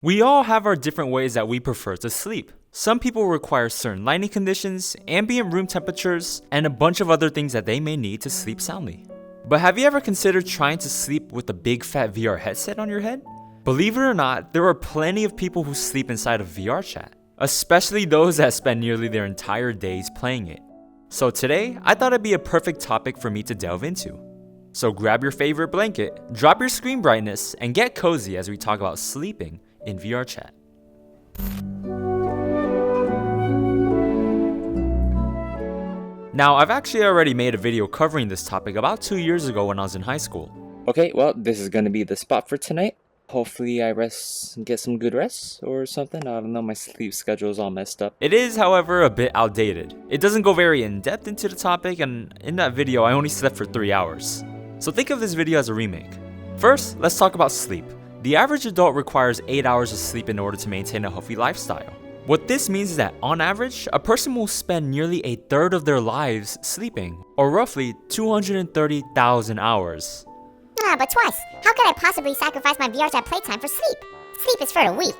We all have our different ways that we prefer to sleep. Some people require certain lighting conditions, ambient room temperatures, and a bunch of other things that they may need to sleep soundly. But have you ever considered trying to sleep with a big fat VR headset on your head? Believe it or not, there are plenty of people who sleep inside of VRChat, especially those that spend nearly their entire days playing it. So today, I thought it'd be a perfect topic for me to delve into. So grab your favorite blanket, drop your screen brightness, and get cozy as we talk about sleeping in VRChat. Now, I've actually already made a video covering this topic about 2 years ago when I was in high school. Okay, well, this is gonna be the spot for tonight. Hopefully I rest and get some good rest or something. I don't know, my sleep schedule is all messed up. It is, however, a bit outdated. It doesn't go very in-depth into the topic, and in that video, I only slept for 3 hours. So think of this video as a remake. First, let's talk about sleep. The average adult requires 8 hours of sleep in order to maintain a healthy lifestyle. What this means is that, on average, a person will spend nearly a third of their lives sleeping, or roughly 230,000 hours. But twice, how could I possibly sacrifice my VRChat playtime for sleep? Sleep is for the weak.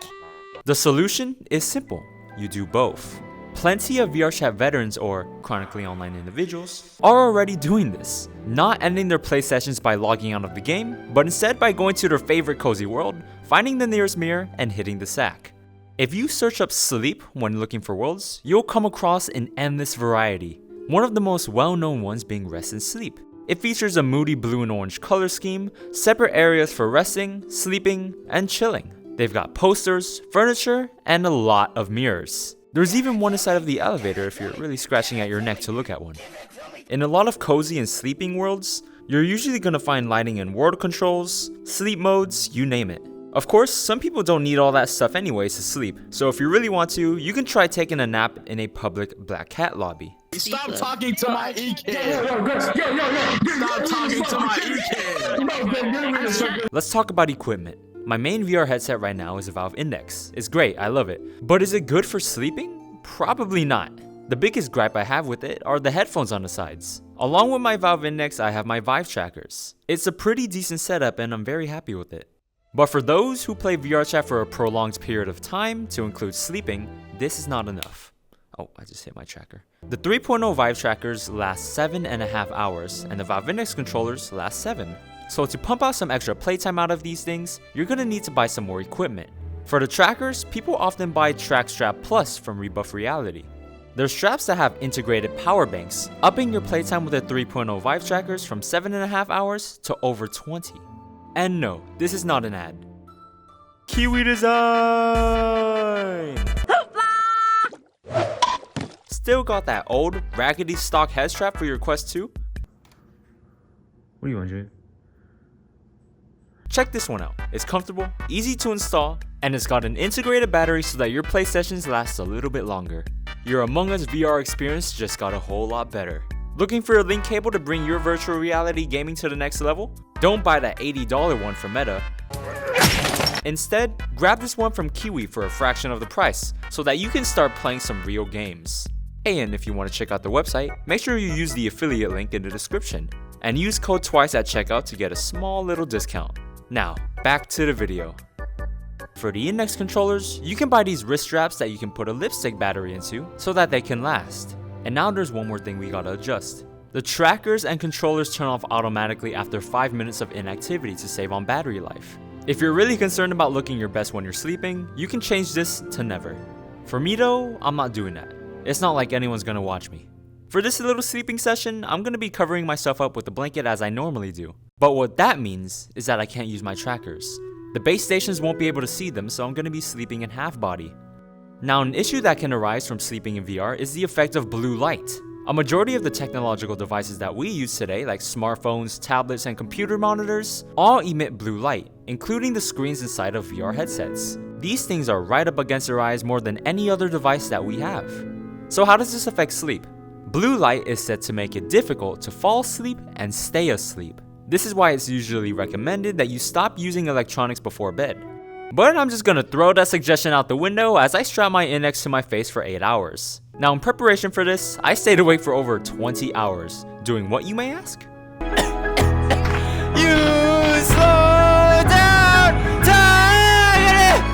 The solution is simple. You do both. Plenty of VRChat veterans, or chronically online individuals, are already doing this, not ending their play sessions by logging out of the game, but instead by going to their favorite cozy world, finding the nearest mirror, and hitting the sack. If you search up sleep when looking for worlds, you'll come across an endless variety, one of the most well-known ones being rest and sleep. It features a moody blue and orange color scheme, separate areas for resting, sleeping, and chilling. They've got posters, furniture, and a lot of mirrors. There's even one inside of the elevator if you're really scratching at your neck to look at one. In a lot of cozy and sleeping worlds, you're usually going to find lighting and world controls, sleep modes, you name it. Of course, some people don't need all that stuff anyways to sleep, so if you really want to, you can try taking a nap in a public Black Cat lobby. Stop talking to my E-Kid! Stop talking to my E-Kid! Let's talk about equipment. My main VR headset right now is a Valve Index. It's great, I love it. But is it good for sleeping? Probably not. The biggest gripe I have with it are the headphones on the sides. Along with my Valve Index, I have my Vive trackers. It's a pretty decent setup and I'm very happy with it. But for those who play VRChat for a prolonged period of time, to include sleeping, this is not enough. Oh, I just hit my tracker. The 3.0 Vive trackers last 7.5 hours, and the Valve Index controllers last 7. So to pump out some extra playtime out of these things, you're gonna need to buy some more equipment. For the trackers, people often buy TrackStrap Plus from Rebuff Reality. They're straps that have integrated power banks, upping your playtime with the 3.0 Vive trackers from 7.5 hours to over 20. And no, this is not an ad. Kiwi Design! Still got that old, raggedy stock head strap for your Quest 2? What do you want, Jay? Check this one out. It's comfortable, easy to install, and it's got an integrated battery so that your play sessions last a little bit longer. Your Among Us VR experience just got a whole lot better. Looking for a link cable to bring your virtual reality gaming to the next level? Don't buy that $80 one from Meta. Instead, grab this one from Kiwi for a fraction of the price so that you can start playing some real games. Hey, and if you want to check out their website, make sure you use the affiliate link in the description and use code TWICE at checkout to get a small little discount. Now, back to the video. For the Index controllers, you can buy these wrist straps that you can put a lipstick battery into so that they can last. And now there's one more thing we gotta adjust. The trackers and controllers turn off automatically after 5 minutes of inactivity to save on battery life. If you're really concerned about looking your best when you're sleeping, you can change this to never. For me though, I'm not doing that. It's not like anyone's gonna watch me. For this little sleeping session, I'm gonna be covering myself up with a blanket as I normally do. But what that means is that I can't use my trackers. The base stations won't be able to see them, so I'm gonna be sleeping in half body. Now, an issue that can arise from sleeping in VR is the effect of blue light. A majority of the technological devices that we use today, like smartphones, tablets, and computer monitors, all emit blue light, including the screens inside of VR headsets. These things are right up against our eyes more than any other device that we have. So how does this affect sleep? Blue light is said to make it difficult to fall asleep and stay asleep. This is why it's usually recommended that you stop using electronics before bed. But I'm just gonna throw that suggestion out the window as I strap my Index to my face for 8 hours. Now, in preparation for this, I stayed awake for over 20 hours. Doing what, you may ask? You slow down time!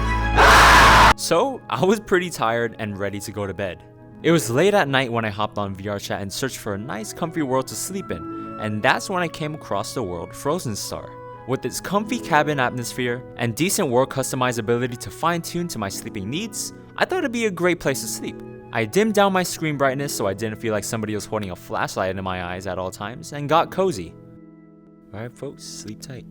So I was pretty tired and ready to go to bed. It was late at night when I hopped on VRChat and searched for a nice comfy world to sleep in, and that's when I came across the world Frozen Star. With its comfy cabin atmosphere and decent world customizability to fine-tune to my sleeping needs, I thought it'd be a great place to sleep. I dimmed down my screen brightness so I didn't feel like somebody was holding a flashlight in my eyes at all times, and got cozy. Alright folks, sleep tight.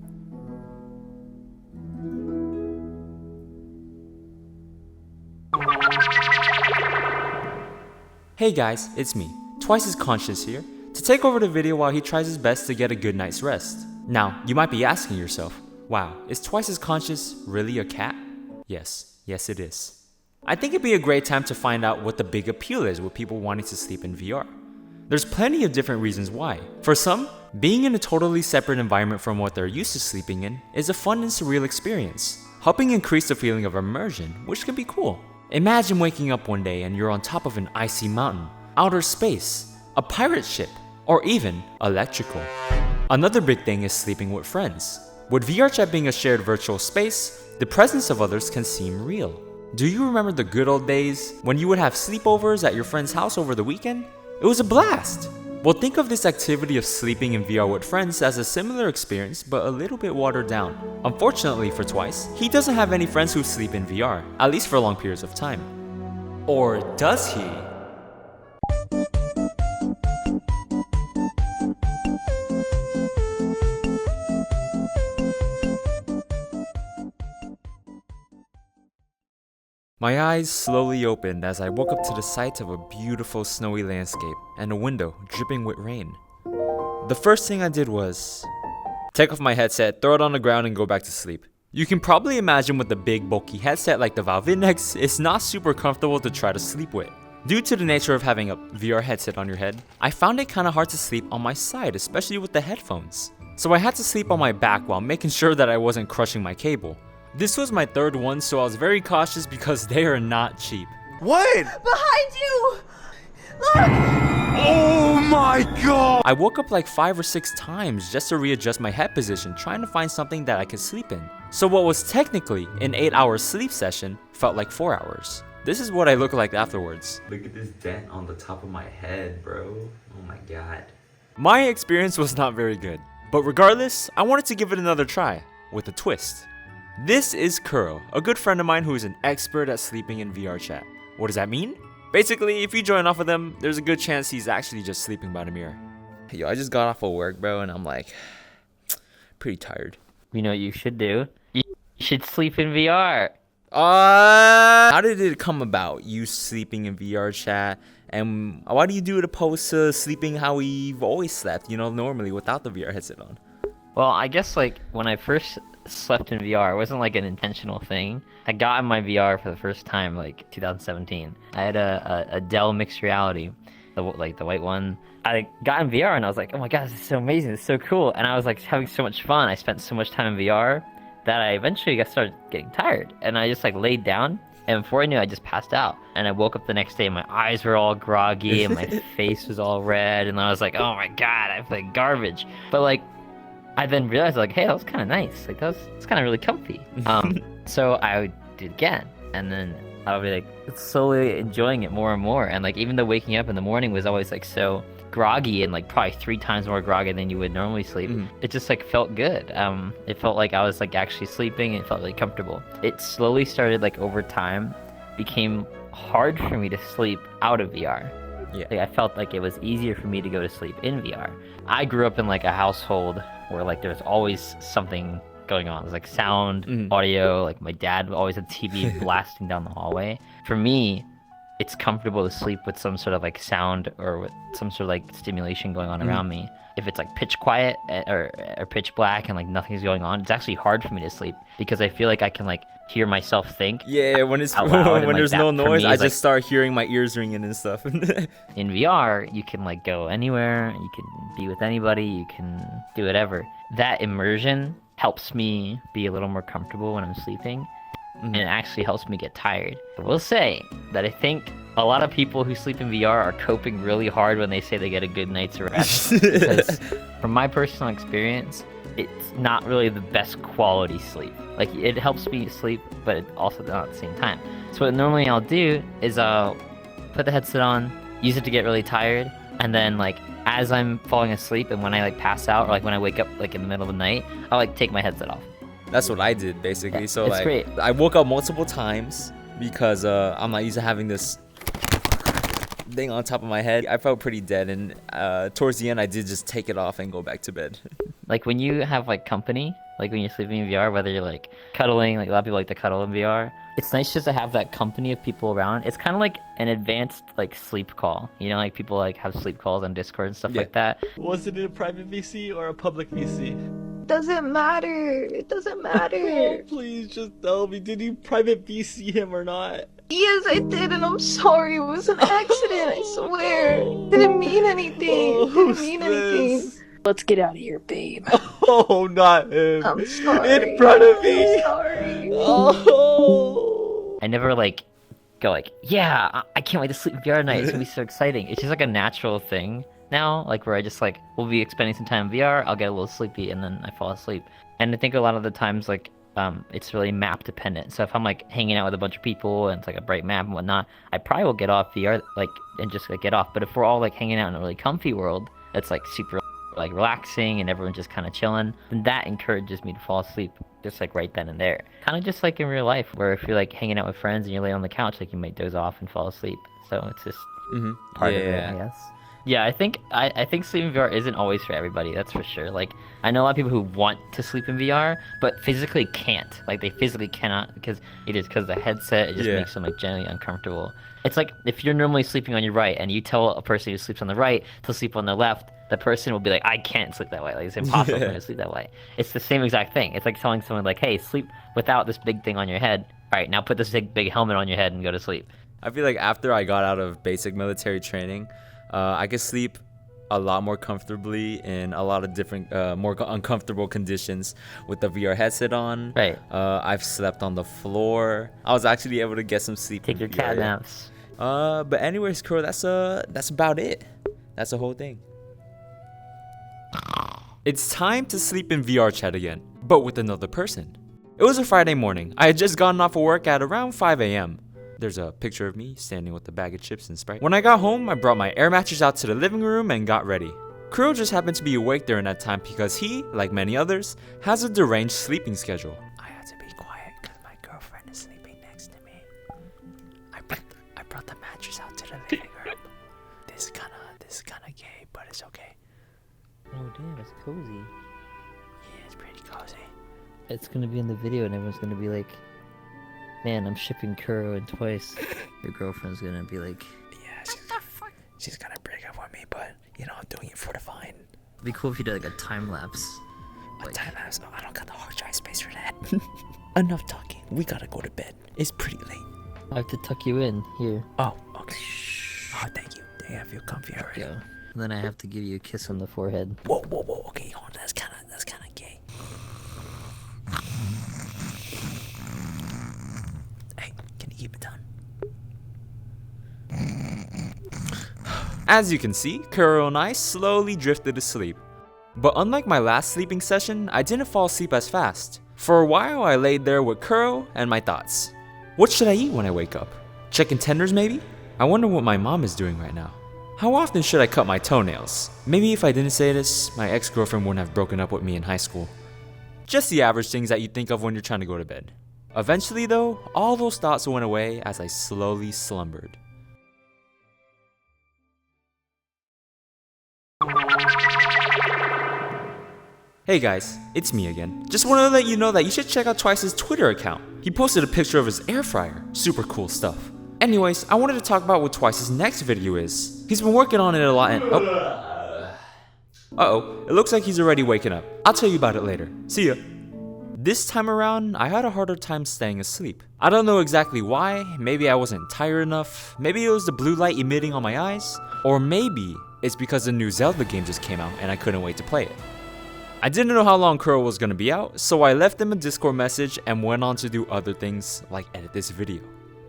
Hey guys, it's me, Twice as Conscious here, to take over the video while he tries his best to get a good night's rest. Now, you might be asking yourself, wow, is Twice as Conscious really a cat? Yes it is. I think it'd be a great time to find out what the big appeal is with people wanting to sleep in VR. There's plenty of different reasons why. For some, being in a totally separate environment from what they're used to sleeping in is a fun and surreal experience, helping increase the feeling of immersion, which can be cool. Imagine waking up one day and you're on top of an icy mountain, outer space, a pirate ship, or even electrical. Another big thing is sleeping with friends. With VRChat being a shared virtual space, the presence of others can seem real. Do you remember the good old days when you would have sleepovers at your friend's house over the weekend? It was a blast! Well, think of this activity of sleeping in VR with friends as a similar experience, but a little bit watered down. Unfortunately for Twice, he doesn't have any friends who sleep in VR, at least for long periods of time. Or does he? My eyes slowly opened as I woke up to the sight of a beautiful snowy landscape and a window dripping with rain. The first thing I did was take off my headset, throw it on the ground, and go back to sleep. You can probably imagine with a big bulky headset like the Valve Index, it's not super comfortable to try to sleep with. Due to the nature of having a VR headset on your head, I found it kinda hard to sleep on my side, especially with the headphones. So I had to sleep on my back while making sure that I wasn't crushing my cable. This was my third one, so I was very cautious because they are not cheap. What? Behind you! Look! Oh my god! I woke up like 5 or 6 times just to readjust my head position, trying to find something that I could sleep in. So what was technically an 8-hour sleep session felt like 4 hours. This is what I look like afterwards. Look at this dent on the top of my head, bro. Oh my god. My experience was not very good, but regardless, I wanted to give it another try, with a twist. This is Kuro, a good friend of mine who is an expert at sleeping in VRChat. What does that mean? Basically, if you join off with him, there's a good chance he's actually just sleeping by the mirror. Yo, I just got off of work, bro, and I'm like, pretty tired. You know what you should do? You should sleep in VR. How did it come about, you sleeping in VRChat? And why do you do it opposed to sleeping how we've always slept, normally without the VR headset on? Well, I guess like when I first slept in VR, it wasn't like an intentional thing. I got in my VR for the first time like 2017. I had a Dell mixed reality, the white one. I got in VR and I was like, oh my god, this is so amazing, this is so cool. And I was like having so much fun. I spent so much time in VR that I eventually started getting tired. And I just like laid down, and before I knew it, I just passed out. And I woke up the next day and my eyes were all groggy and my face was all red. And I was like, oh my god, I feel like garbage. But like, I then realized like, hey, that was kind of nice. Like it's kind of really comfy. So I would do it again, and then I would be like slowly enjoying it more and more. And like even though waking up in the morning was always like so groggy and like probably 3 times more groggy than you would normally sleep, it just like felt good. It felt like I was like actually sleeping, and it felt really comfortable. It slowly started like over time became hard for me to sleep out of VR. Yeah. Like, I felt like it was easier for me to go to sleep in VR. I grew up in like a household where like there's always something going on. There's like sound, audio, like my dad always had TV blasting down the hallway. For me, it's comfortable to sleep with some sort of like sound or with some sort of like stimulation going on around me. If it's like pitch quiet or pitch black and like nothing's going on, it's actually hard for me to sleep because I feel like I can like hear myself think. Yeah, when it's out loud, and, when like, there's that no for noise, me I is, just start hearing my ears ringing and stuff. In VR, you can like go anywhere, you can be with anybody, you can do whatever. That immersion helps me be a little more comfortable when I'm sleeping, and it actually helps me get tired. I will say that I think a lot of people who sleep in VR are coping really hard when they say they get a good night's rest. Because from my personal experience, it's not really the best quality sleep. Like, it helps me sleep, but it also not at the same time. So what normally I'll do is I'll put the headset on, use it to get really tired, and then like as I'm falling asleep and when I like pass out or like when I wake up like in the middle of the night, I'll like take my headset off. That's what I did basically. Yeah, so it's like great. I woke up multiple times because I'm not used to having this thing on top of my head. I felt pretty dead, and towards the end I did just take it off and go back to bed. Like when you have like company, like when you're sleeping in VR, whether you're like cuddling, like a lot of people like to cuddle in VR. It's nice just to have that company of people around. It's kind of like an advanced like sleep call. You know, like people like have sleep calls on Discord and stuff like that. Was it a private VC or a public VC? Doesn't matter. It doesn't matter. Oh, please just tell me, did you private VC him or not? Yes, I did, and I'm sorry. It was an accident, I swear. Didn't mean anything. Didn't mean anything. Let's get out of here, babe. Oh, not him. I'm sorry. In front of me. I'm sorry. Oh. I never like go like, yeah, I can't wait to sleep in VR tonight. It's gonna be so exciting. It's just like a natural thing now, like where I just like we'll be spending some time in VR. I'll get a little sleepy and then I fall asleep. And I think a lot of the times like it's really map dependent. So if I'm like hanging out with a bunch of people and it's like a bright map and whatnot, I probably will get off VR like and just like get off. But if we're all like hanging out in a really comfy world that's like super like relaxing and everyone's just kind of chilling, then that encourages me to fall asleep just like right then and there. Kind of just like in real life where if you're like hanging out with friends and you're laying on the couch, like you might doze off and fall asleep. So it's just part of it, I guess. Yeah, I think sleeping in VR isn't always for everybody, that's for sure. Like, I know a lot of people who want to sleep in VR, but physically can't. Like, they physically cannot because of the headset, it just makes them like generally uncomfortable. It's like if you're normally sleeping on your right and you tell a person who sleeps on the right to sleep on the left, the person will be like, I can't sleep that way. Like, it's impossible for me to sleep that way. It's the same exact thing. It's like telling someone like, hey, sleep without this big thing on your head. All right, now put this big helmet on your head and go to sleep. I feel like after I got out of basic military training, I could sleep a lot more comfortably in a lot of different, more uncomfortable conditions with the VR headset on. Right. I've slept on the floor. I was actually able to get some sleep. Take your cat naps. But anyways, Kuro, that's about it. That's the whole thing. It's time to sleep in VRChat again, but with another person. It was a Friday morning. I had just gotten off of work at around 5 a.m. There's a picture of me standing with a bag of chips and Sprite. When I got home, I brought my air mattress out to the living room and got ready. Kuro just happened to be awake during that time because he, like many others, has a deranged sleeping schedule. I had to be quiet because my girlfriend is sleeping next to me. I brought the mattress out to the living room. This is kinda gay, but it's okay. Oh damn, it's cozy. Yeah, it's pretty cozy. It's gonna be in the video and everyone's gonna be like, man, I'm shipping Kuro and Twice. Your girlfriend's gonna be like, yeah, she's gonna break up with me, but you know, I'm doing it for the fine. it'd be cool if you did like a time lapse. A time lapse? Oh, I don't got the hard drive space for that. Enough talking. We gotta go to bed. It's pretty late. I have to tuck you in here. Oh, okay. Oh, thank you. I feel comfy already. Go. And then I have to give you a kiss on the forehead. Whoa. Okay, hold on. That's kinda gay. Hey, can you keep it down? As you can see, Kuro and I slowly drifted to sleep. But unlike my last sleeping session, I didn't fall asleep as fast. For a while, I laid there with Kuro and my thoughts. What should I eat when I wake up? Chicken tenders maybe? I wonder what my mom is doing right now. How often should I cut my toenails? Maybe if I didn't say this, my ex-girlfriend wouldn't have broken up with me in high school. Just the average things that you think of when you're trying to go to bed. Eventually though, all those thoughts went away as I slowly slumbered. Hey guys, it's me again. Just wanted to let you know that you should check out Twice's Twitter account. He posted a picture of his air fryer. Super cool stuff. Anyways, I wanted to talk about what Twice's next video is. He's been working on it a lot and it looks like he's already waking up. I'll tell you about it later. See ya. This time around, I had a harder time staying asleep. I don't know exactly why. Maybe I wasn't tired enough. Maybe it was the blue light emitting on my eyes. Or maybe it's because the new Zelda game just came out and I couldn't wait to play it. I didn't know how long Kuro was gonna be out, so I left him a Discord message and went on to do other things like edit this video.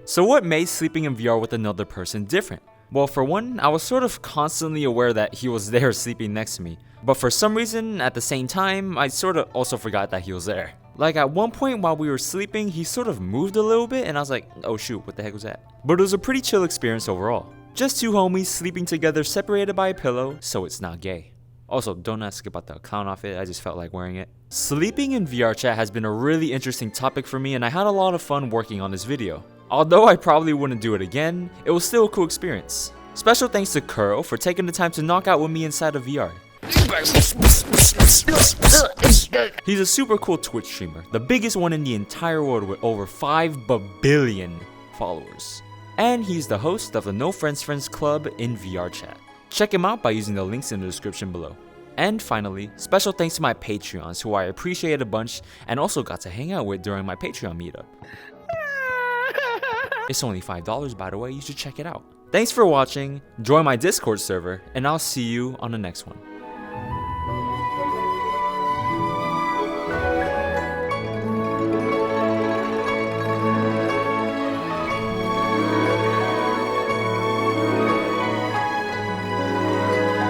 So what made sleeping in VR with another person different? Well, for one, I was sort of constantly aware that he was there sleeping next to me. But for some reason, at the same time, I sort of also forgot that he was there. Like at one point while we were sleeping, he sort of moved a little bit and I was like, oh shoot, what the heck was that? But it was a pretty chill experience overall. Just two homies sleeping together separated by a pillow, so it's not gay. Also, don't ask about the clown outfit, I just felt like wearing it. Sleeping in VRChat has been a really interesting topic for me and I had a lot of fun working on this video. Although I probably wouldn't do it again, it was still a cool experience. Special thanks to Kuro for taking the time to knock out with me inside of VR. He's a super cool Twitch streamer, the biggest one in the entire world with over 5 billion followers. And he's the host of the No Friends Friends Club in VRChat. Check him out by using the links in the description below. And finally, special thanks to my Patreons who I appreciate a bunch and also got to hang out with during my Patreon meetup. It's only $5 by the way, you should check it out. Thanks for watching, join my Discord server, and I'll see you on the next one.